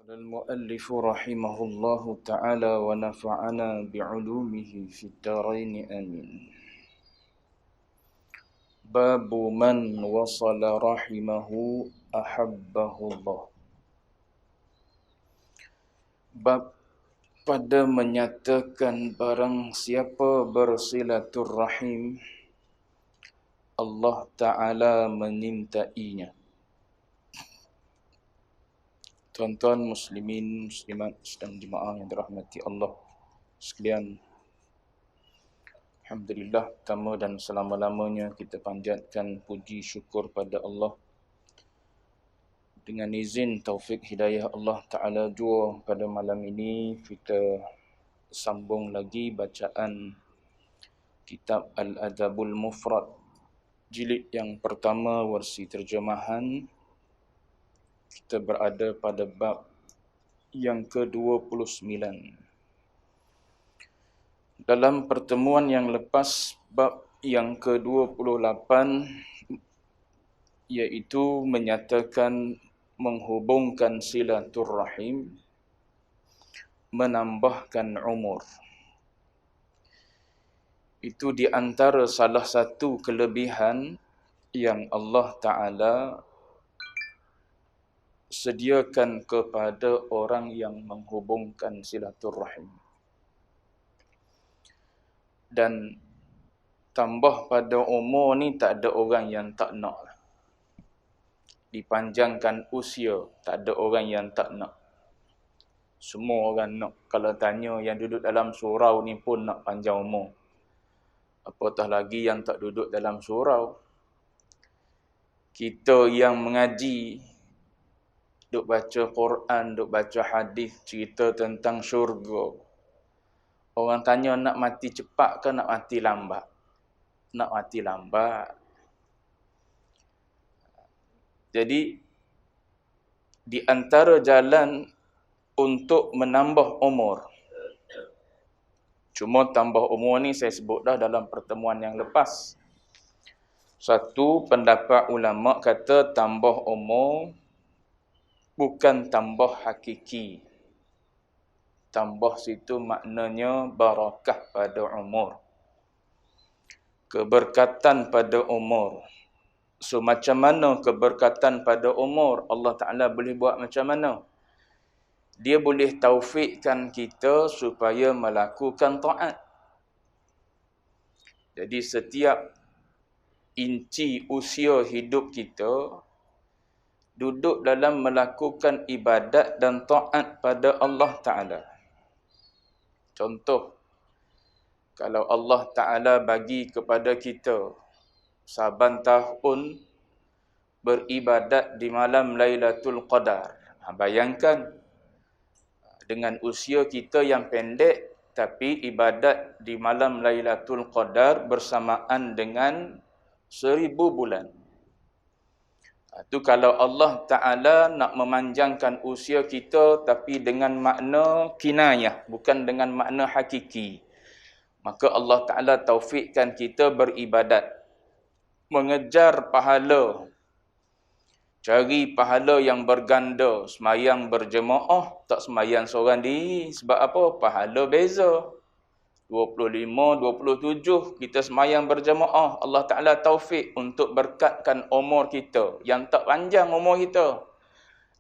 قال المؤلف رحمه الله تعالى ونفعنا بعلومه في الدارين آمين. باب من وصل رحمه أحبه الله. Bab pada menyatakan barang siapa bersilaturrahim, Allah Ta'ala menyintainya. Tuan-tuan muslimin, muslimat sedang jemaah yang dirahmati Allah sekalian, alhamdulillah, pertama dan selama-lamanya kita panjatkan puji syukur pada Allah. Dengan izin taufik hidayah Allah Ta'ala jua, pada malam ini kita sambung lagi bacaan kitab Al-Adabul Mufrad, jilid yang pertama versi terjemahan. Kita berada pada bab yang ke-29. Dalam pertemuan yang lepas, bab yang ke-28, iaitu menyatakan menghubungkan silaturrahim, menambahkan umur. Itu di antara salah satu kelebihan yang Allah Ta'ala sediakan kepada orang yang menghubungkan silaturrahim. Dan tambah pada umur ni, tak ada orang yang tak nak. Dipanjangkan usia, tak ada orang yang tak nak. Semua orang nak. Kalau tanya yang duduk dalam surau ni pun nak panjang umur, apatah lagi yang tak duduk dalam surau. Kita yang mengaji, duk baca Quran, duk baca hadis, cerita tentang syurga. Orang tanya nak mati cepat ke nak mati lambat? Nak mati lambat. Jadi, di antara jalan untuk menambah umur, cuma tambah umur ni saya sebut dah dalam pertemuan yang lepas. Satu pendapat ulama kata tambah umur bukan tambah hakiki. Tambah situ maknanya barakah pada umur, keberkatan pada umur. So macam mana keberkatan pada umur? Allah Ta'ala boleh buat macam mana? Dia boleh taufikkan kita supaya melakukan taat. Jadi setiap inci usia hidup kita duduk dalam melakukan ibadat dan taat pada Allah Ta'ala. Contoh, kalau Allah Ta'ala bagi kepada kita saban tahun beribadat di malam Lailatul Qadar. Bayangkan, dengan usia kita yang pendek, tapi ibadat di malam Lailatul Qadar bersamaan dengan 1000 bulan. Itu kalau Allah Ta'ala nak memanjangkan usia kita, tapi dengan makna kinayah, bukan dengan makna hakiki. Maka Allah Ta'ala taufikkan kita beribadat, mengejar pahala, cari pahala yang berganda. Semayang berjemaah, tak semayang seorang diri. Sebab apa? Pahala beza. 25, 27 kita semayang berjemaah, Allah Ta'ala taufik untuk berkatkan umur kita yang tak panjang umur kita.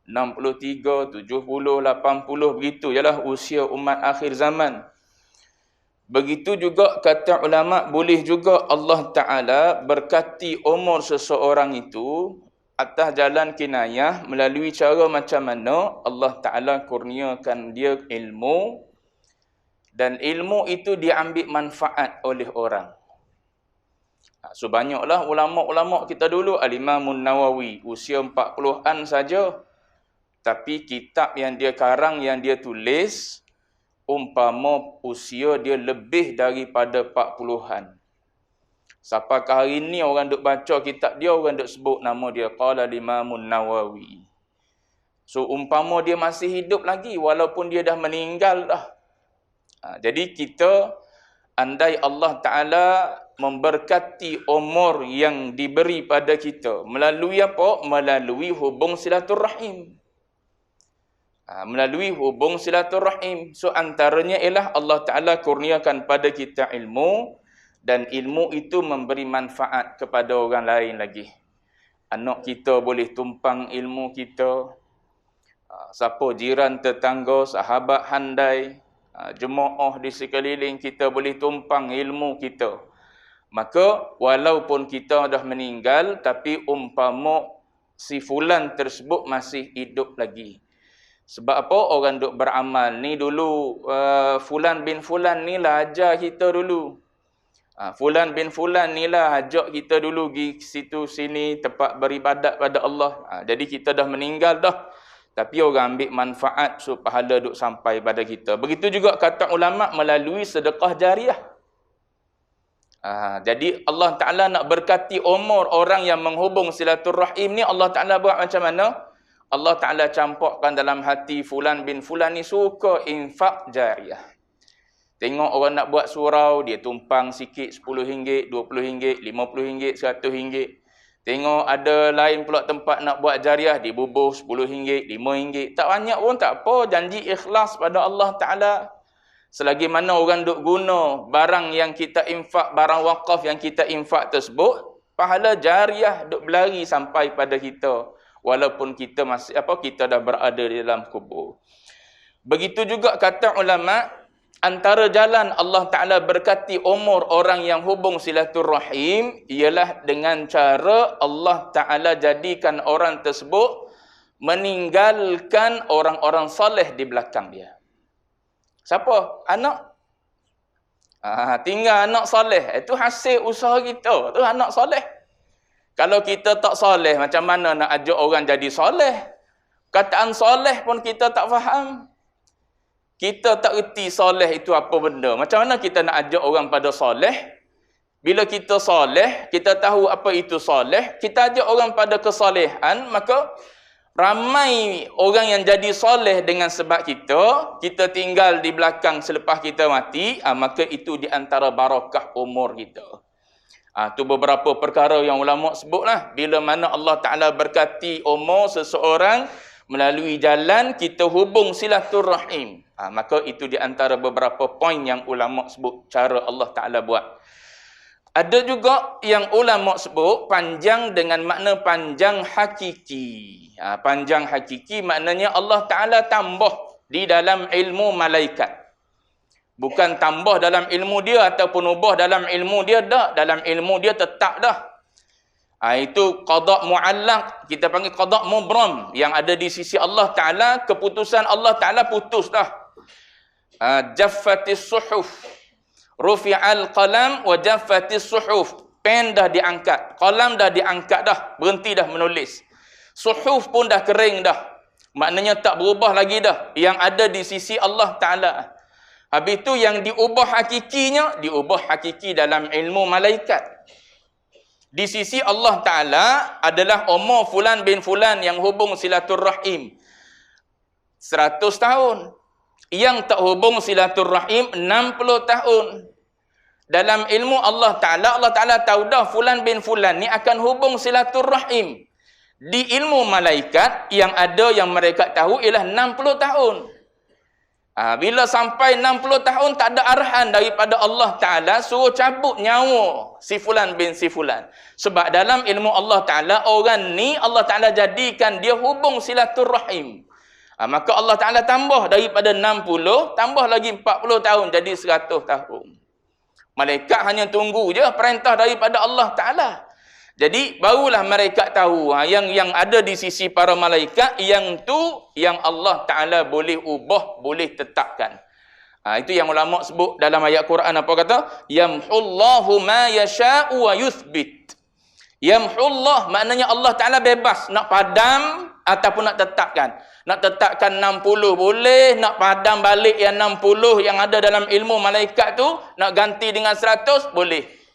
63, 70, 80, begitu jelah usia umat akhir zaman. Begitu juga kata ulama, boleh juga Allah Ta'ala berkati umur seseorang itu atas jalan kinayah, melalui cara macam mana Allah Ta'ala kurniakan dia ilmu, dan ilmu itu diambil manfaat oleh orang. So banyaklah ulama-ulama kita dulu. Al-Imam Nawawi usia 40-an saja, tapi kitab yang dia karang, yang dia tulis, umpama usia dia lebih daripada 40-an. Sampakah hari ni orang duk baca kitab dia, orang duk sebut nama dia, qala Al-Imam Nawawi. So umpama dia masih hidup lagi, walaupun dia dah meninggal dah. Jadi kita, andai Allah Ta'ala memberkati umur yang diberi pada kita, melalui apa? Melalui hubung silaturrahim. Melalui hubung silaturahim. So antaranya ialah Allah Ta'ala kurniakan pada kita ilmu, dan ilmu itu memberi manfaat kepada orang lain lagi. Anak kita boleh tumpang ilmu kita, siapa jiran tetangga, sahabat handai, jemaah di sekeliling kita boleh tumpang ilmu kita. Maka walaupun kita dah meninggal, tapi umpama si fulan tersebut masih hidup lagi. Sebab apa? Orang duk beramal ni dulu, fulan bin fulan ni lah ajar kita dulu. Fulan bin fulan ni lah ajak kita dulu pergi situ sini tempat beribadat pada Allah. Jadi kita dah meninggal dah, tapi orang ambil manfaat so pahala duk sampai pada kita. Begitu juga kata ulama melalui sedekah jariah. Jadi Allah Ta'ala nak berkati umur orang yang menghubung silaturahim ni, Allah Ta'ala buat macam mana? Allah Ta'ala campurkan dalam hati fulan bin fulan ni suka infak jariah. Tengok orang nak buat surau, dia tumpang sikit RM10, RM20, RM50, RM100. Tengok ada lain pula tempat nak buat jariah, dia bubuh RM10, RM5. Tak banyak pun tak apa, janji ikhlas pada Allah Ta'ala. Selagi mana orang duk guna barang yang kita infak, barang wakaf yang kita infak tersebut, pahala jariah duk berlari sampai pada kita. Walaupun kita masih kita dah berada di dalam kubur. Begitu juga kata ulama, antara jalan Allah Ta'ala berkati umur orang yang hubung silaturahim ialah dengan cara Allah Ta'ala jadikan orang tersebut meninggalkan orang-orang soleh di belakang dia. Siapa? Anak. Tinggal anak soleh. Itu hasil usaha kita. Itu anak soleh. Kalau kita tak soleh, macam mana nak ajak orang jadi soleh? Kataan soleh pun kita tak faham. Kita tak erti soleh itu apa benda. Macam mana kita nak ajak orang pada soleh? Bila kita soleh, kita tahu apa itu soleh, kita ajak orang pada kesolehan, maka ramai orang yang jadi soleh dengan sebab kita tinggal di belakang selepas kita mati, maka itu di antara barakah umur kita. Tu beberapa perkara yang ulama sebutlah. Bila mana Allah Ta'ala berkati umur seseorang melalui jalan kita hubung silaturahim, maka itu di antara beberapa poin yang ulama sebut cara Allah Ta'ala buat. Ada juga yang ulama sebut panjang dengan makna panjang hakiki. Panjang hakiki maknanya Allah Ta'ala tambah di dalam ilmu malaikat. Bukan tambah dalam ilmu dia ataupun ubah dalam ilmu dia, dah. Dalam ilmu dia tetap dah. Itu qada' mu'allaq, kita panggil qada' mubram, yang ada di sisi Allah Ta'ala, keputusan Allah Ta'ala putus dah. Jaffatis suhuf, rufi'al qalam wa jaffatis suhuf. Pen dah diangkat, qalam dah diangkat dah, berhenti dah menulis. Suhuf pun dah kering dah. Maknanya tak berubah lagi dah. Yang ada di sisi Allah Ta'ala. Habis itu yang diubah hakikinya, diubah hakiki dalam ilmu malaikat. Di sisi Allah Ta'ala adalah umur fulan bin fulan yang hubung silaturahim 100 tahun. Yang tak hubung silaturahim 60 tahun. Dalam ilmu Allah Ta'ala tahu dah fulan bin fulan ni akan hubung silaturahim. Di ilmu malaikat yang ada yang mereka tahu ialah 60 tahun. Bila sampai 60 tahun tak ada arahan daripada Allah Ta'ala suruh cabut nyawa si fulan bin si fulan. Sebab dalam ilmu Allah Ta'ala orang ni Allah Ta'ala jadikan dia hubung silaturahim. Maka Allah Ta'ala tambah daripada 60, tambah lagi 40 tahun jadi 100 tahun. Malaikat hanya tunggu je perintah daripada Allah Ta'ala. Jadi barulah mereka tahu yang ada di sisi para malaikat yang Allah Ta'ala boleh ubah, boleh tetapkan. Itu yang ulama sebut dalam ayat Quran apa kata? Yamhullahu ma yasha'u wa yuthbit. Yamhullah maknanya Allah Ta'ala bebas nak padam ataupun nak tetapkan. Nak tetapkan 60 boleh, nak padam balik yang 60 yang ada dalam ilmu malaikat tu, nak ganti dengan 100 boleh.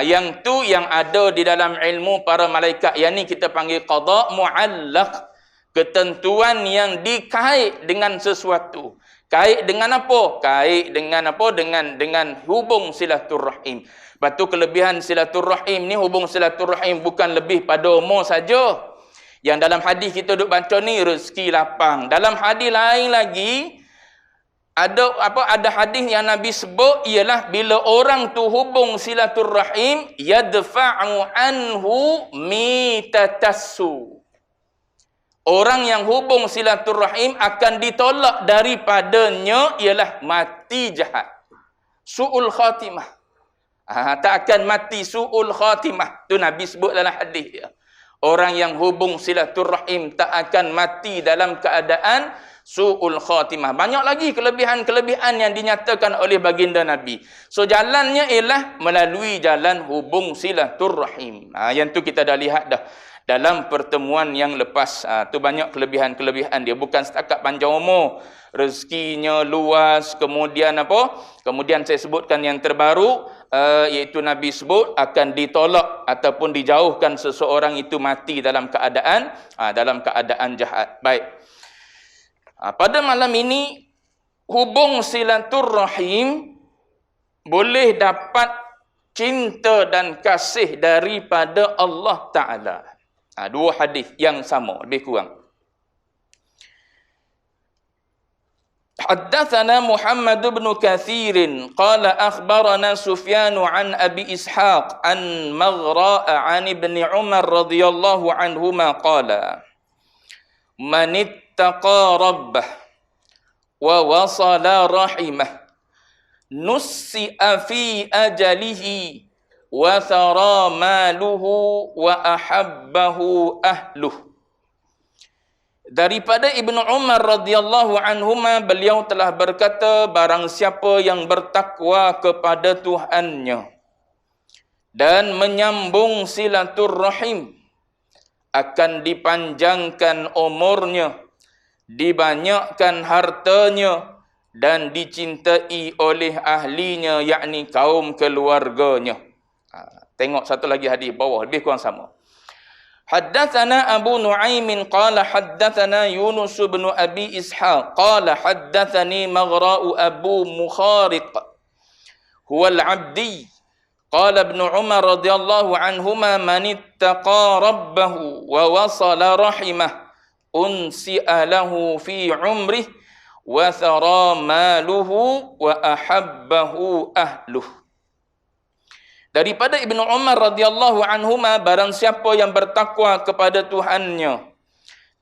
Yang tu yang ada di dalam ilmu para malaikat. Yang ni kita panggil qada' mu'allaq. Ketentuan yang dikait dengan sesuatu. Kait dengan apa? Kait dengan apa? Dengan hubung silaturahim. Lepas tu kelebihan silaturahim ni, hubung silaturahim bukan lebih pada umur saja. Yang dalam hadis kita duk baca ni rezeki lapang. Dalam hadis lain lagi ada hadis yang Nabi sebut ialah bila orang tu hubung silaturrahim yadfa'u anhu mitatassu. Orang yang hubung silaturrahim akan ditolak daripadanya ialah mati jahat. Su'ul khatimah. Tak akan mati su'ul khatimah. Tu Nabi sebut dalam hadis dia. Orang yang hubung silaturrahim tak akan mati dalam keadaan su'ul khatimah. Banyak lagi kelebihan-kelebihan yang dinyatakan oleh baginda Nabi. So jalannya ialah melalui jalan hubung silaturrahim. Yang tu kita dah lihat dah dalam pertemuan yang lepas. Tu banyak kelebihan-kelebihan dia. Bukan setakat panjang umur, rezekinya luas, kemudian apa? Kemudian saya sebutkan yang terbaru, iaitu Nabi sebut akan ditolak ataupun dijauhkan seseorang itu mati dalam keadaan jahat. Baik. Pada malam ini, hubung silaturrahim boleh dapat cinta dan kasih daripada Allah Ta'ala. Dua hadis yang sama, lebih kurang. Haddatsana Muhammad bin Katsir qala akhbarana Sufyan an Abi Ishaq an Maghra' an Ibn Umar radhiyallahu anhuma qala man ittaqa rabbah wa wasala rahimah nussi'a fi ajalihi wa thara maluhu wa ahabbahu ahluh. Daripada Ibnu Umar radhiyallahu anhuma, beliau telah berkata, barang siapa yang bertakwa kepada Tuhannya dan menyambung silaturrahim, akan dipanjangkan umurnya, dibanyakkan hartanya, dan dicintai oleh ahlinya, yakni kaum keluarganya. Tengok satu lagi hadis bawah, lebih kurang sama. Haddatsana Abu Nu'aim qala haddatsana Yunus bin Abi Ishaq qala haddatsani Maghra'u Abu Mukhariq huwa al-'Abdi qala Ibn Umar radhiyallahu anhuma man ittaqa rabbahu wa wasala rahimah unsi'a lahu fi 'umrihi wa thara maluhu wa ahabbahu ahluh. Daripada Ibnu Umar radhiyallahu anhuma, barang siapa yang bertakwa kepada Tuhannya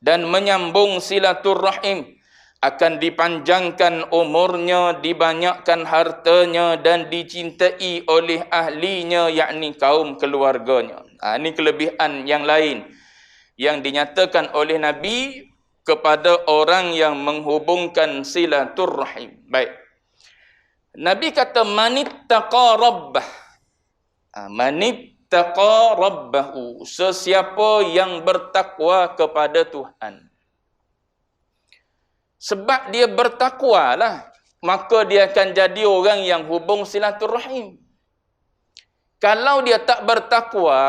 dan menyambung silaturrahim, akan dipanjangkan umurnya, dibanyakkan hartanya, dan dicintai oleh ahlinya, yakni kaum keluarganya. Ini kelebihan yang lain yang dinyatakan oleh Nabi kepada orang yang menghubungkan silaturrahim. Baik. Nabi kata manittaqa rabbah. Manittaqa rabbahu, sesiapa yang bertakwa kepada Tuhan. Sebab dia bertakwa lah, maka dia akan jadi orang yang hubung silaturrahim. Kalau dia tak bertakwa,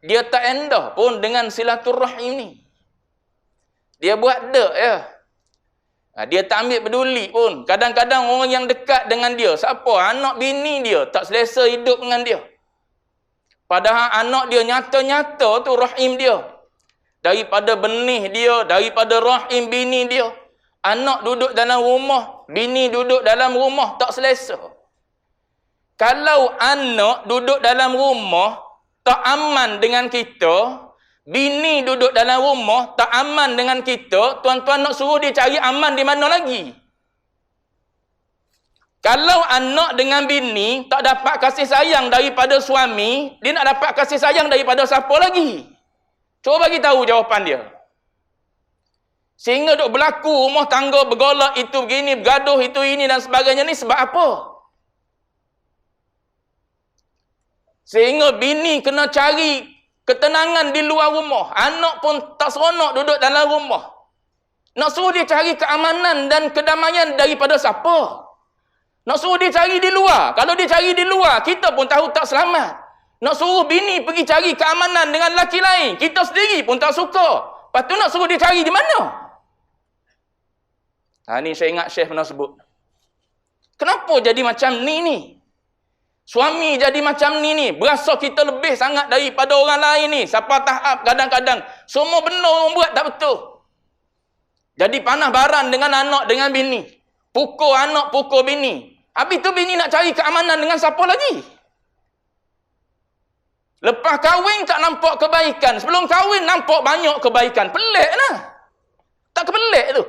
dia tak endah pun dengan silaturrahim ni. Dia buat dek ya. Dia tak ambil peduli pun. Kadang-kadang orang yang dekat dengan dia, siapa? Anak bini dia tak selesa hidup dengan dia. Padahal anak dia nyata-nyata tu rahim dia. Daripada benih dia, daripada rahim bini dia. Anak duduk dalam rumah, bini duduk dalam rumah, tak selesa. Kalau anak duduk dalam rumah, tak aman dengan kita, bini duduk dalam rumah, tak aman dengan kita, tuan-tuan nak suruh dia cari aman di mana lagi? Kalau anak dengan bini tak dapat kasih sayang daripada suami, dia nak dapat kasih sayang daripada siapa lagi? Cuba bagi tahu jawapan dia. Sehingga duk berlaku rumah tangga bergolak, itu begini, bergaduh, itu ini dan sebagainya ni sebab apa? Sehingga bini kena cari ketenangan di luar rumah. Anak pun tak seronok duduk dalam rumah. Nak suruh dia cari keamanan dan kedamaian daripada siapa? Nak suruh dia cari di luar. Kalau dia cari di luar, kita pun tahu tak selamat. Nak suruh bini pergi cari keamanan dengan lelaki lain, kita sendiri pun tak suka. Lepas tu nak suruh dia cari di mana? Ni saya ingat Syekh pernah sebut. Kenapa jadi macam ni? Suami jadi macam ni, berasa kita lebih sangat daripada orang lain ni. Siapa tahap kadang-kadang. Semua benda orang buat tak betul. Jadi panah baran dengan anak, dengan bini. Pukul anak, pukul bini. Habis tu bini nak cari keamanan dengan siapa lagi? Lepas kahwin tak nampak kebaikan. Sebelum kahwin nampak banyak kebaikan. Pelik lah. Tak kepelik tu.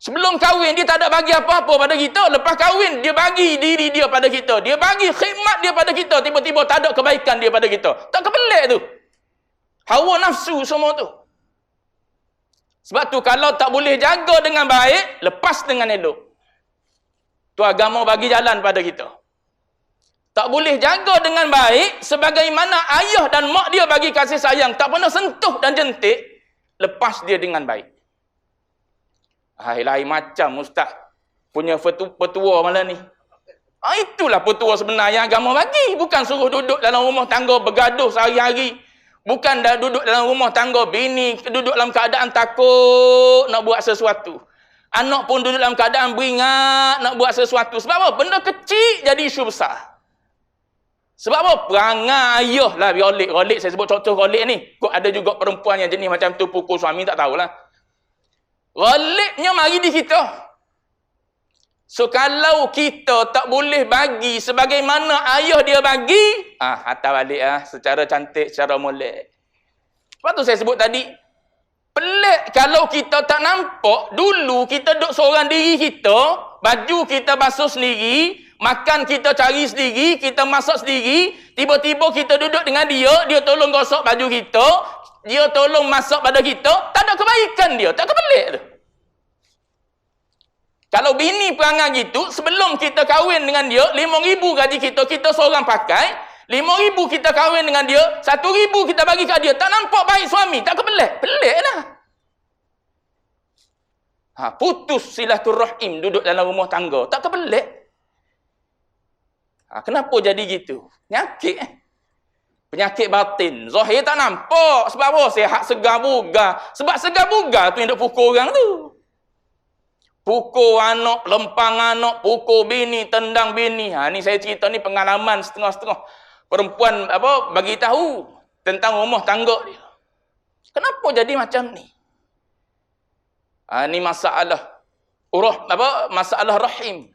Sebelum kahwin dia tak ada bagi apa-apa pada kita. Lepas kahwin dia bagi diri dia pada kita. Dia bagi khidmat dia pada kita. Tiba-tiba tak ada kebaikan dia pada kita. Tak kepelik tu. Hawa nafsu semua tu. Sebab tu kalau tak boleh jaga dengan baik, lepas dengan elok. Tu agama bagi jalan pada kita. Tak boleh jaga dengan baik, sebagaimana ayah dan mak dia bagi kasih sayang. Tak pernah sentuh dan jentik, lepas dia dengan baik. Lain macam ustaz punya petua malam ni. Itulah petua sebenar yang agama bagi. Bukan suruh duduk dalam rumah tangga bergaduh sehari-hari. Bukan dah duduk dalam rumah tangga bini duduk dalam keadaan takut nak buat sesuatu. Anak pun duduk dalam keadaan beringat nak buat sesuatu. Sebab apa? Benda kecil jadi isu besar. Sebab apa? Perangai ayah lah rolik. Rolik, saya sebut contoh rolik ni. Kok ada juga perempuan yang jenis macam tu pukul suami, tak tahulah. Roliknya mari di kita. So kalau kita tak boleh bagi sebagaimana ayah dia bagi, hantar balik secara cantik, secara molek. Sebab tu saya sebut tadi, pelik kalau kita tak nampak. Dulu kita duduk seorang diri kita, baju kita basuh sendiri, makan kita cari sendiri, kita masak sendiri, tiba-tiba kita duduk dengan dia, dia tolong gosok baju kita, dia tolong masak pada kita, tak ada kebaikan dia, tak kepelik tu. Kalau bini perangai gitu, sebelum kita kahwin dengan dia, 5,000 gaji kita seorang pakai, 5,000 kita kahwin dengan dia, 1,000 kita bagi kat dia, tak nampak baik suami, tak kepelik? Pelik lah. Putus silaturahim duduk dalam rumah tangga, tak kepelik? Kenapa jadi gitu? Penyakit penyakit batin. Zahir tak nampak. Sebab apa? Sihat segar bugar. Sebab segar bugar tu yang duk pukul orang tu. Pukul anak, lempang anak, pukul bini, tendang bini. Ni saya cerita ni pengalaman setengah-setengah. Perempuan bagi tahu tentang rumah tangga dia. Kenapa jadi macam ni? Ni masalah masalah rahim.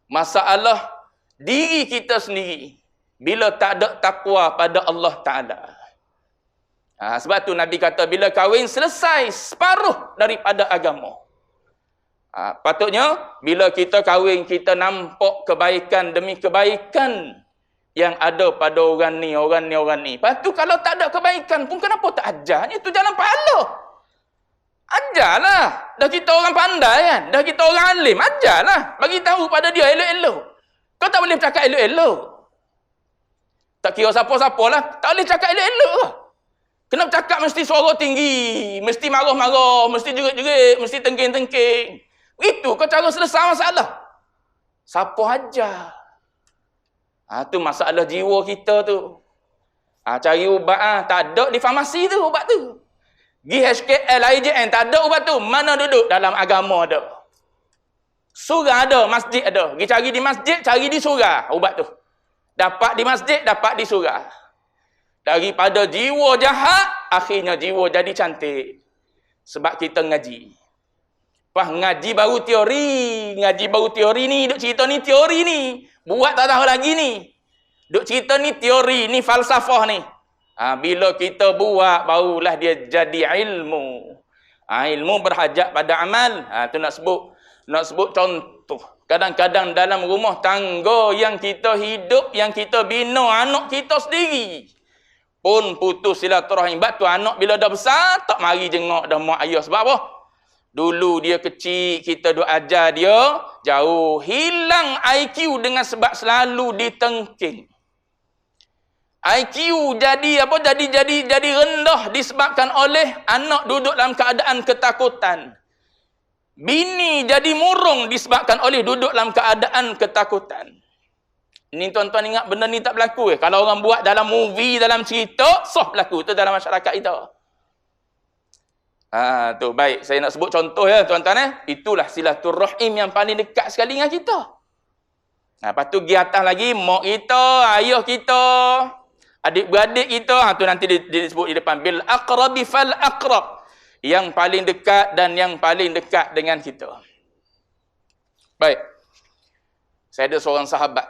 Masalah diri kita sendiri bila tak ada takwa pada Allah Ta'ala. Sebab tu Nabi kata bila kahwin selesai separuh daripada agama. Patutnya bila kita kahwin kita nampak kebaikan demi kebaikan yang ada pada orang ni. Lepas tu kalau tak ada kebaikan pun kenapa tak ajar? Itu jalan pahala. Ajarlah. Dah kita orang pandai kan? Dah kita orang alim, ajarlah. Bagi tahu pada dia elok-elok. Kau tak boleh cakap elok-elok. Tak kira siapa-siapa lah. Tak boleh cakap elok-elok. Kena cakap mesti suara tinggi. Mesti marah-marah. Mesti jerit-jerit. Mesti tengking-tengking. Itu kau cara selesai masalah. Siapa ajar? Tu masalah jiwa kita tu. Cari ubat. Tak ada di farmasi tu ubat tu. GHKL, IJN, tak ada ubat tu. Mana duduk? Dalam agama ada. Surah ada, masjid ada. Pergi cari di masjid, cari di surah ubat tu. Dapat di masjid, dapat di surah. Daripada jiwa jahat, akhirnya jiwa jadi cantik. Sebab kita ngaji. Ngaji baru teori. Ngaji baru teori ni, duk cerita ni teori ni. Buat tak tahu lagi ni. Duk cerita ni teori, ni falsafah ni. Bila kita buat, barulah dia jadi ilmu. Ilmu berhajat pada amal. Tu nak sebut contoh. Kadang-kadang dalam rumah tangga yang kita hidup, yang kita bina anak kita sendiri, pun putus silaturahim. Sebab tu anak bila dah besar, tak mari jenguk dah mak ayah. Sebab apa? Dulu dia kecil, kita duk ajar dia, jauh. Hilang IQ dengan sebab selalu ditengking. IQ jadi rendah disebabkan oleh anak duduk dalam keadaan ketakutan. Bini jadi murung disebabkan oleh duduk dalam keadaan ketakutan. Ini tuan-tuan ingat benda ni tak berlaku. Kalau orang buat dalam movie, dalam cerita, berlaku. Itu dalam masyarakat kita. Tu baik. Saya nak sebut contoh ya tuan-tuan. Itulah silaturahim yang paling dekat sekali dengan kita. Lepas tu pergi atas lagi, mak kita, ayah kita, adik-beradik kita, tu nanti disebut di depan bil aqrabi fal aqrab. Yang paling dekat dan yang paling dekat dengan kita. Baik. Saya ada seorang sahabat.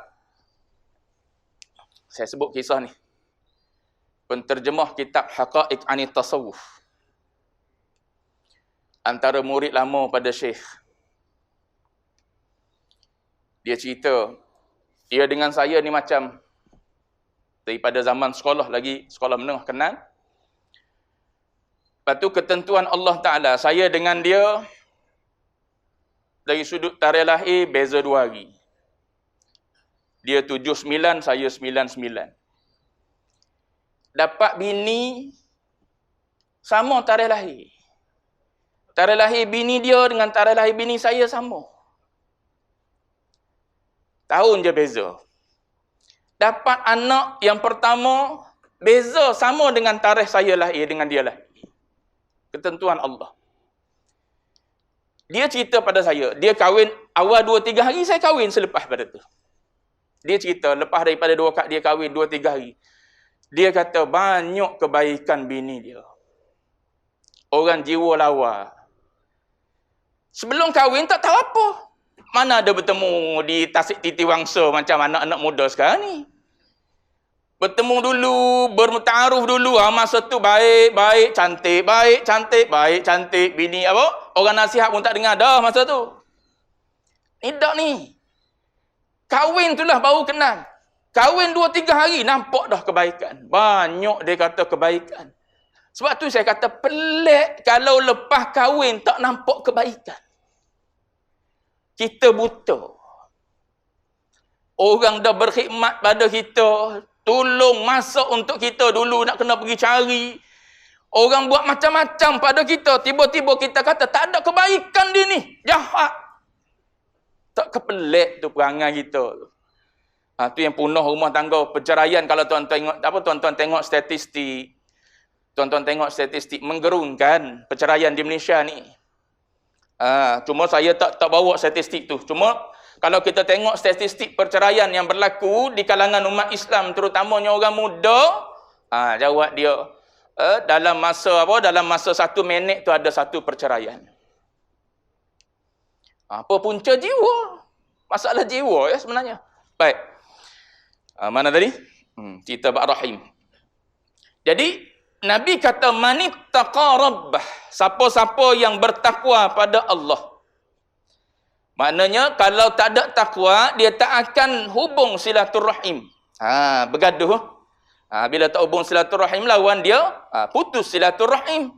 Saya sebut kisah ni. Penterjemah kitab Haqa'iq Anit Tasawuf. Antara murid lama pada Syekh. Dia cerita, dia dengan saya ni macam daripada zaman sekolah lagi, sekolah menengah kenal. Lepas tu ketentuan Allah Ta'ala, saya dengan dia dari sudut tarikh lahir beza 2 hari. Dia 79, saya 99. Dapat bini sama tarikh lahir. Tarikh lahir bini dia dengan tarikh lahir bini saya sama. Tahun je beza. Dapat anak yang pertama beza sama dengan tarikh saya lahir dengan dia lahir. Ketentuan Allah. Dia cerita pada saya, dia kahwin awal 2-3 hari, saya kahwin selepas pada tu. Dia cerita, lepas daripada 2 kali dia kahwin 2-3 hari. Dia kata banyak kebaikan bini dia. Orang jiwa lawa. Sebelum kahwin tak tahu apa. Mana ada bertemu di Tasik Titi Wangsa macam anak-anak muda sekarang ni. Bertemu dulu, bermutaaruf dulu. Masa tu baik, cantik, baik, cantik, baik, cantik. Bini apa? Orang nasihat pun tak dengar dah masa tu. Tidak ni. Kahwin tu lah baru kenal. Kahwin 2-3 hari nampak dah kebaikan. Banyak dia kata kebaikan. Sebab tu saya kata pelik kalau lepas kahwin tak nampak kebaikan. Kita buta. Orang dah berkhidmat pada kita. Tolong masak untuk kita dulu nak kena pergi cari. Orang buat macam-macam pada kita. Tiba-tiba kita kata tak ada kebaikan dia ni. Jahat. Tak kepelik tu perangai kita. Tu yang punah rumah tangga perceraian. Kalau tuan-tuan tengok statistik. Tuan-tuan tengok statistik menggerunkan perceraian di Malaysia ni. Cuma saya tak bawa statistik tu. Cuma kalau kita tengok statistik perceraian yang berlaku di kalangan umat Islam, terutamanya orang muda, jawab dia, dalam masa 1 minit tu ada 1 perceraian. Apa punca jiwa? Masalah jiwa ya sebenarnya. Baik. Mana tadi? Cerita bab rahim. Jadi Nabi kata manittaqa rabbah, siapa-siapa yang bertakwa pada Allah. Maknanya kalau tak ada takwa, dia tak akan hubung silaturrahim. Bergaduh. Bila tak hubung silaturrahim, lawan dia putus silaturrahim.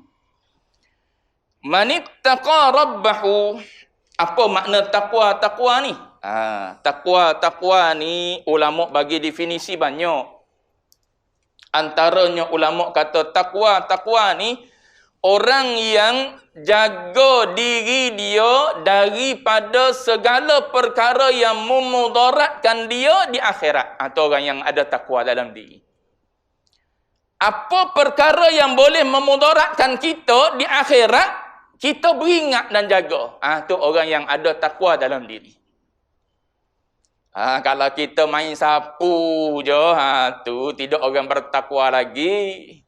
Manittaqa rabbahu. Apa makna takwa ni? Takwa ni ulama bagi definisi banyak. Antaranya ulama kata takwa ni orang yang jaga diri dia daripada segala perkara yang memudaratkan dia di akhirat. Atau orang yang ada takwa dalam diri. Apa perkara yang boleh memudaratkan kita di akhirat, kita beringat dan jaga. Tu orang yang ada takwa dalam diri. Kalau kita main sapu je, tu tidak orang bertakwa lagi.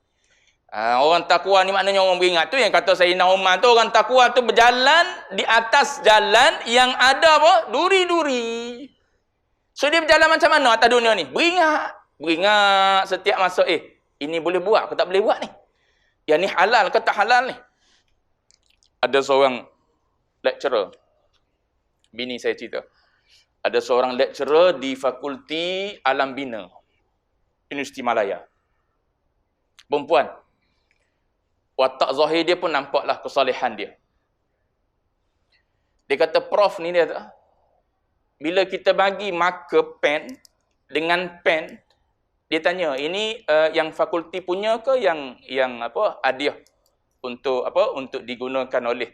Orang takwa ni maknanya orang beringat. Tu yang kata Sayyidina Umar tu, orang takwa tu berjalan di atas jalan yang ada apa? Duri-duri. So dia berjalan macam mana atas dunia ni? Beringat. Beringat setiap masa. Ini boleh buat ke tak boleh buat ni? Yang ni halal ke tak halal ni? Ada seorang lecturer. Bini saya cerita. Ada seorang lecturer di Fakulti Alam Bina. Universiti Malaya. Perempuan. Watak zahir dia pun nampaklah kesalehan dia. Dia kata, Prof ni dia tak. Bila kita bagi marker pen dengan pen, dia tanya, ini yang fakulti punya ke yang hadiah untuk digunakan oleh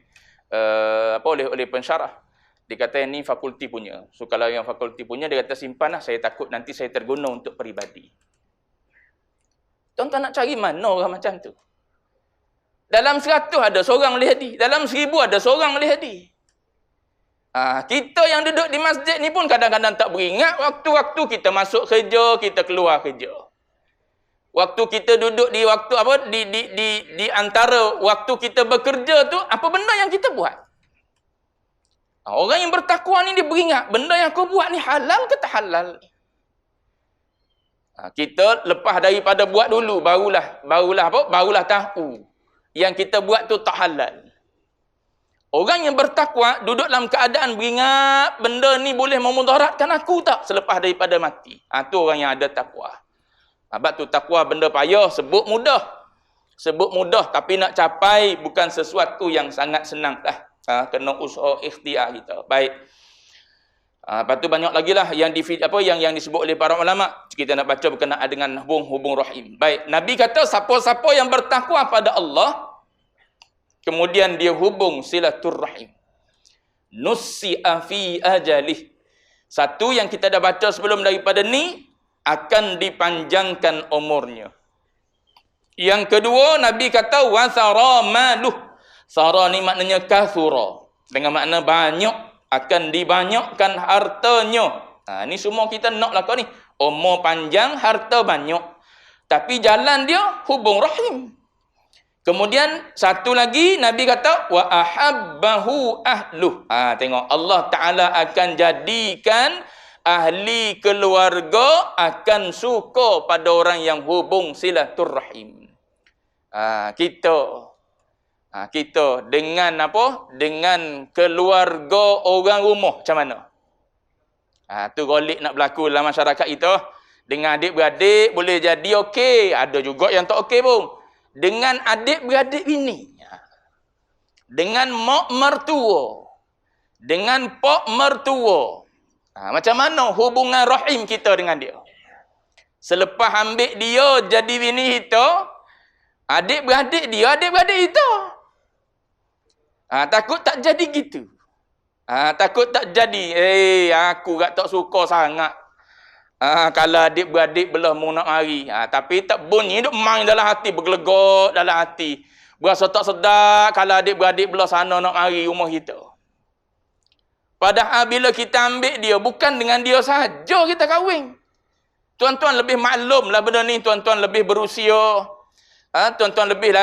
oleh pensyarah. Dia kata ini fakulti punya. So kalau yang fakulti punya, dia kata simpanlah, saya takut nanti saya terguna untuk peribadi. Tuan-tuan nak cari mana orang macam tu? Dalam 100 ada seorang boleh hadi. Dalam 1000 ada seorang boleh hadi. Kita yang duduk di masjid ni pun kadang-kadang tak beringat waktu-waktu kita masuk kerja, kita keluar kerja. Waktu kita duduk di waktu apa di antara waktu kita bekerja tu, apa benda yang kita buat? Orang yang bertakwa ni dia beringat, benda yang aku buat ni halal ke tak halal? Kita lepas daripada buat dulu, barulah tahu yang kita buat tu tak halal. Orang yang bertakwa duduk dalam keadaan beringat benda ni boleh memudaratkan aku tak selepas daripada mati. Tu orang yang ada takwa. Sebab tu takwa benda payah, sebut mudah. Sebut mudah tapi nak capai bukan sesuatu yang sangat senang lah. Kena usaha ikhtiar kita. Baik. Lepas tu banyak lagi lah yang disebut oleh para ulama. Kita nak baca berkenaan dengan hubung rahim. Baik. Nabi kata siapa-siapa yang bertakwa pada Allah, kemudian dia hubung silaturrahim, nussi'a fi ajalih. Satu yang kita dah baca sebelum daripada ni, akan dipanjangkan umurnya. Yang kedua, Nabi kata wa sara maluh. Sara ni maknanya kathura, dengan makna banyak, akan dibanyakkan hartanya. Ni semua kita nak lah kau ni. Umur panjang, harta banyak. Tapi jalan dia hubung rahim. Kemudian satu lagi Nabi kata wa ahabbahu ahluh. Tengok Allah Taala akan jadikan ahli keluarga akan suka pada orang yang hubung silaturrahim. Kita dengan apa? Dengan keluarga orang rumah macam mana? Tu golik nak berlaku dalam masyarakat kita. Dengan adik-beradik boleh jadi okey, ada juga yang tak okey pun. Dengan adik-beradik bini, dengan mak mertua, dengan pak mertua, macam mana hubungan rahim kita dengan dia? Selepas ambil dia jadi bini kita, adik-beradik dia adik-beradik kita. Takut tak jadi gitu. Takut tak jadi. Aku tak suka sangat. Kalau adik-beradik belah mau nak mari. Tapi tak bunyi duk main dalam hati, bergelegak dalam hati. Berasa tak sedap kalau adik-beradik belah sana nak mari rumah kita. Padahal bila kita ambil dia, bukan dengan dia saja kita kahwin. Tuan-tuan lebih maklum lah benda ni, tuan-tuan lebih berusia. Tuan-tuan lebih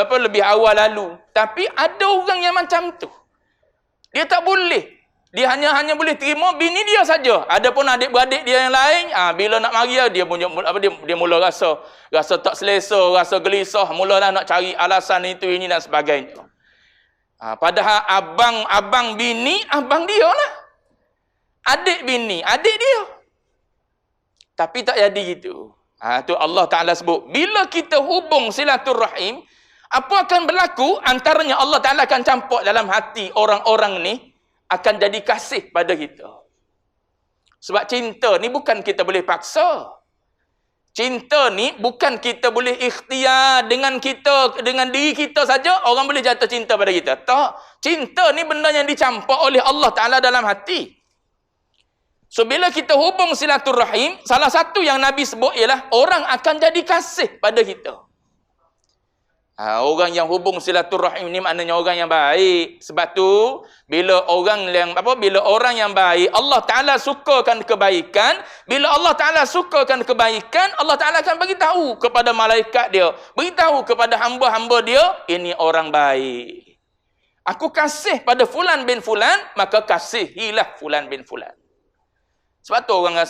lebih awal lalu. Tapi ada orang yang macam tu. Dia tak boleh. Dia hanya boleh terima bini dia saja. Adapun adik-beradik dia yang lain, bila nak mari dia mula rasa tak selesa, rasa gelisah, mulalah nak cari alasan itu ini dan sebagainya. Padahal abang bini, abang dia lah. Adik bini, adik dia. Tapi tak jadi gitu. Tu Allah Taala sebut, bila kita hubung silaturrahim, apa akan berlaku? Antaranya Allah Taala akan campur dalam hati orang-orang ni, akan jadi kasih pada kita. Sebab cinta ni bukan kita boleh paksa. Cinta ni bukan kita boleh ikhtiar dengan diri kita saja orang boleh jatuh cinta pada kita. Tak. Cinta ni benda yang dicampur oleh Allah Taala dalam hati. So bila kita hubung silaturrahim, salah satu yang Nabi sebut ialah orang akan jadi kasih pada kita. Orang yang hubung silaturrahim ni maknanya orang yang baik. Sebab tu bila orang yang baik, Allah Taala sukakan kebaikan. Bila Allah Taala sukakan kebaikan, Allah Taala akan bagi tahu kepada malaikat dia, beritahu kepada hamba-hamba dia, ini orang baik. Aku kasih pada fulan bin fulan, maka kasihilah fulan bin fulan. Sebab tu orang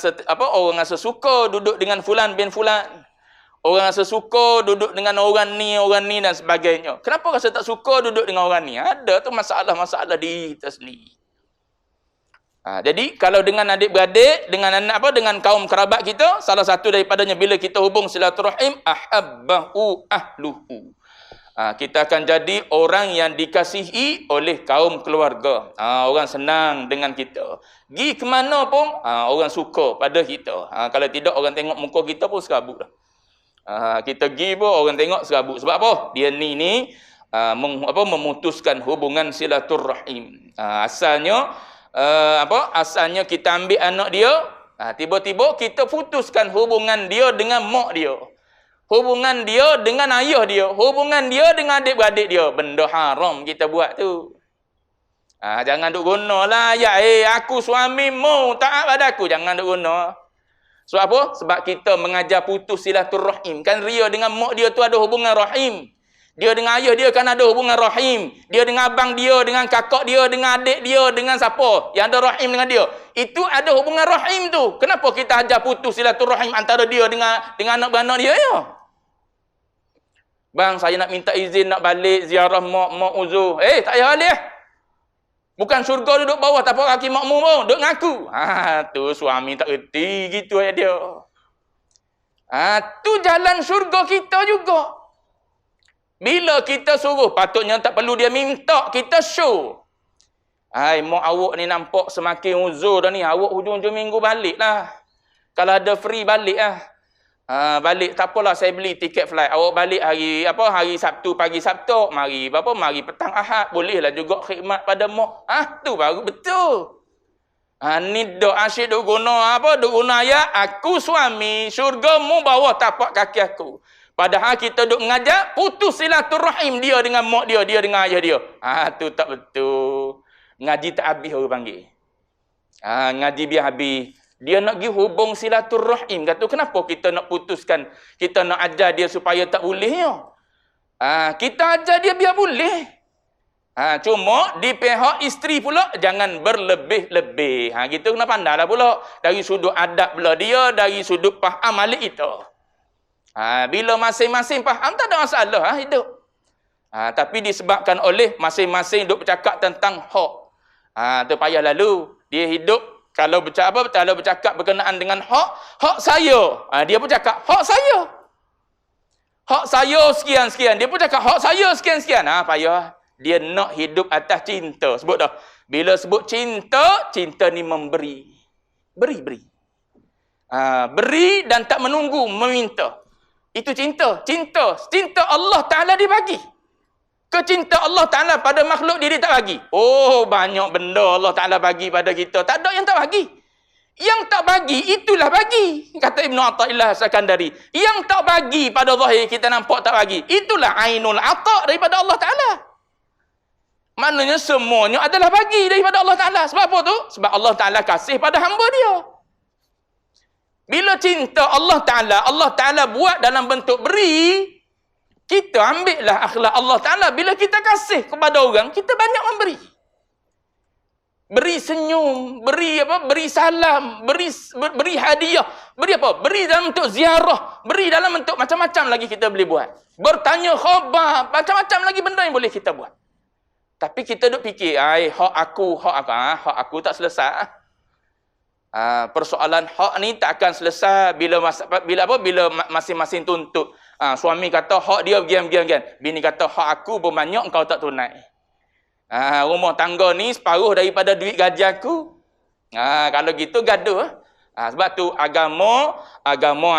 rasa suka duduk dengan fulan bin fulan. Orang rasa suka duduk dengan orang ni dan sebagainya. Kenapa rasa tak suka duduk dengan orang ni? Ada tu masalah-masalah diri kita sendiri. Jadi kalau dengan adik-beradik, dengan kaum kerabat kita, salah satu daripadanya bila kita hubung silaturahim, ahabbahu ahluhu. Kita akan jadi orang yang dikasihi oleh kaum keluarga. Orang senang dengan kita. Gi ke mana pun, orang suka pada kita. Kalau tidak, orang tengok muka kita pun serabut lah. Kita pergi pun orang tengok serabut. Sebab apa? Dia ni memutuskan hubungan silaturrahim. Asalnya kita ambil anak dia, tiba-tiba kita putuskan hubungan dia dengan mak dia. Hubungan dia dengan ayah dia, hubungan dia dengan adik-beradik dia. Benda haram kita buat tu. Jangan duk gunalah ayat aku suamimu taat pada aku, jangan duk guna. Sebab apa? Sebab kita mengajar putus silaturrahim. Kan ria dengan mak dia tu ada hubungan rahim. Dia dengan ayah dia kan ada hubungan rahim. Dia dengan abang dia, dengan kakak dia, dengan adik dia, dengan siapa yang ada rahim dengan dia. Itu ada hubungan rahim tu. Kenapa kita ajar putus silaturrahim antara dia dengan anak beranak dia ya? Bang, saya nak minta izin nak balik ziarah mak uzur. Tak payah balik. Bukan syurga duduk bawah, tak apa kaki makmu pun. Duduk ngaku. Tu suami tak erti gitu ayat dia. Tu jalan syurga kita juga. Bila kita suruh, patutnya tak perlu dia minta, kita show. Mak awak ni nampak semakin uzur dah ni. Awak hujung-hujung minggu balik lah. Kalau ada free balik lah. Balik tak apalah, saya beli tiket flight. Awak balik hari Sabtu, pagi Sabtu, mari petang Ahad, bolehlah juga khidmat pada mak. Tu baru betul. Ni dok asyik dok guna dok guna ayat aku suami, syurgamu bawah tapak kaki aku. Padahal kita dok mengajar putus silaturahim dia dengan mak dia dengan ayah dia. Tu tak betul. Ngaji tak habis orang panggil. Ngaji biar habis. Dia nak pergi hubung silaturrahim. Kata kenapa kita nak putuskan? Kita nak ajar dia supaya tak boleh ya? Kita ajar dia biar boleh. Cuma di pihak isteri pula jangan berlebih-lebih. Kita kena pandai lah pula. Dari sudut adab pula dia, dari sudut faham malik itu. Bila masing-masing faham tak ada masalah hidup. Tapi disebabkan oleh masing-masing duk bercakap tentang hak. Tu payah lalu. Dia hidup kalau bercakap berkenaan dengan hak saya. Dia pun cakap hak saya. Hak saya sekian-sekian. Dia pun cakap hak saya sekian-sekian. Payah. Dia nak hidup atas cinta. Sebut dah. Bila sebut cinta, cinta ni memberi. Beri. Beri dan tak menunggu, meminta. Itu cinta. Cinta Allah Ta'ala dibagi. Kecinta Allah Ta'ala pada makhluk diri tak bagi. Banyak benda Allah Ta'ala bagi pada kita. Tak ada yang tak bagi. Yang tak bagi, itulah bagi. Kata Ibn Atta'illah Sakandari. Yang tak bagi pada zahir kita nampak tak bagi. Itulah ainul ata' daripada Allah Ta'ala. Maknanya semuanya adalah bagi daripada Allah Ta'ala. Sebab apa tu? Sebab Allah Ta'ala kasih pada hamba dia. Bila cinta Allah Ta'ala buat dalam bentuk beri, kita ambillah akhlak Allah Ta'ala. Bila kita kasih kepada orang, kita banyak memberi. Beri senyum, beri salam, beri hadiah, beri apa? Beri dalam bentuk ziarah, beri dalam bentuk macam-macam lagi kita boleh buat. Bertanya khabar, macam-macam lagi benda yang boleh kita buat. Tapi kita duk fikir, hak aku tak selesai. Persoalan hak ni tak akan selesai bila masing-masing tuntut. Suami kata hak dia gian. Bini kata hak aku pun banyak engkau tak tunai. Rumah tangga ni separuh daripada duit gaji aku. Kalau gitu gaduh. Sebab tu agama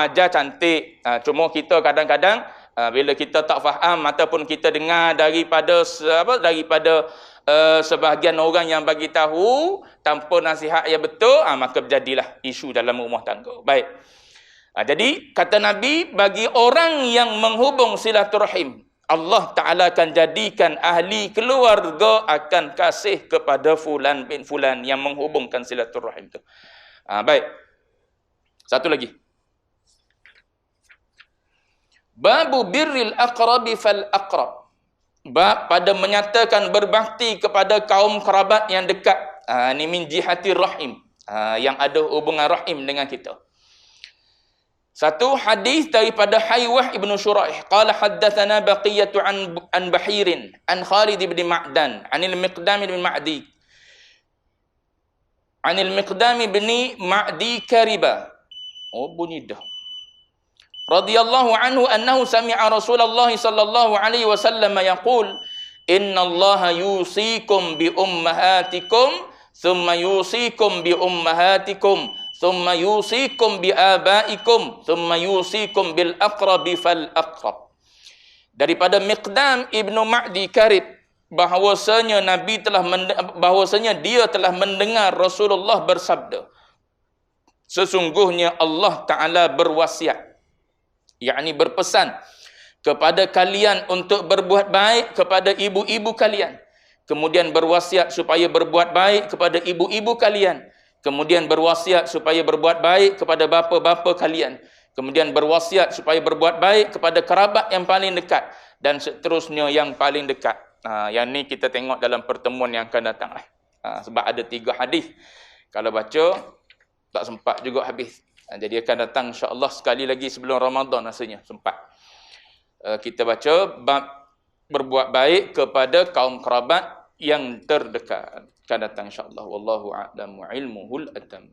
ajar cantik. Cuma kita kadang-kadang bila kita tak faham ataupun kita dengar daripada sebahagian orang yang bagi tahu tanpa nasihat yang betul, maka berjadilah isu dalam rumah tangga. Baik. Jadi kata Nabi, bagi orang yang menghubung silaturahim, Allah Ta'ala akan jadikan ahli keluarga akan kasih kepada fulan bin fulan yang menghubungkan silaturahim itu. Baik. Satu lagi. Babu birril aqrabi fal aqrab. Bab pada menyatakan berbakti kepada kaum kerabat yang dekat. Ini min jihati rahim. Yang ada hubungan rahim dengan kita. Satu hadis daripada Haywah ibn Shuraih. Qala haddathana baqiyatu an Bahirin. An Khalid ibn Ma'dan. Anil Miqdam ibn Ma'di. Anil Miqdam ibn Ma'di Kariba. Bunyi dah. Radiyallahu anhu annahu sami'a Rasulullah sallallahu alaihi wasallam yaqul inna Allah yusikum bi ummahatikum thumma yusikum bi ummahatikum thumma yusikum bi abaikum thumma yusikum bil aqrabi fal aqrab. Daripada Miqdam ibnu Ma'di Karib bahwasanya dia telah mendengar Rasulullah bersabda, sesungguhnya Allah Ta'ala berwasiat, yakni berpesan kepada kalian untuk berbuat baik kepada ibu-ibu kalian. kemudian berwasiat supaya berbuat baik kepada ibu-ibu kalian, kemudian berwasiat supaya berbuat baik kepada bapa-bapa kalian, kemudian berwasiat supaya berbuat baik kepada kerabat yang paling dekat, dan seterusnya yang paling dekat. Yang ni kita tengok dalam pertemuan yang akan datang. Sebab ada 3 hadis. Kalau baca, tak sempat juga habis. Jadi akan datang insya-Allah sekali lagi sebelum Ramadan rasanya sempat. Kita baca bab berbuat baik kepada kaum kerabat yang terdekat. Akan datang insya-Allah. Wallahu a'lam wa ilmuhul atam.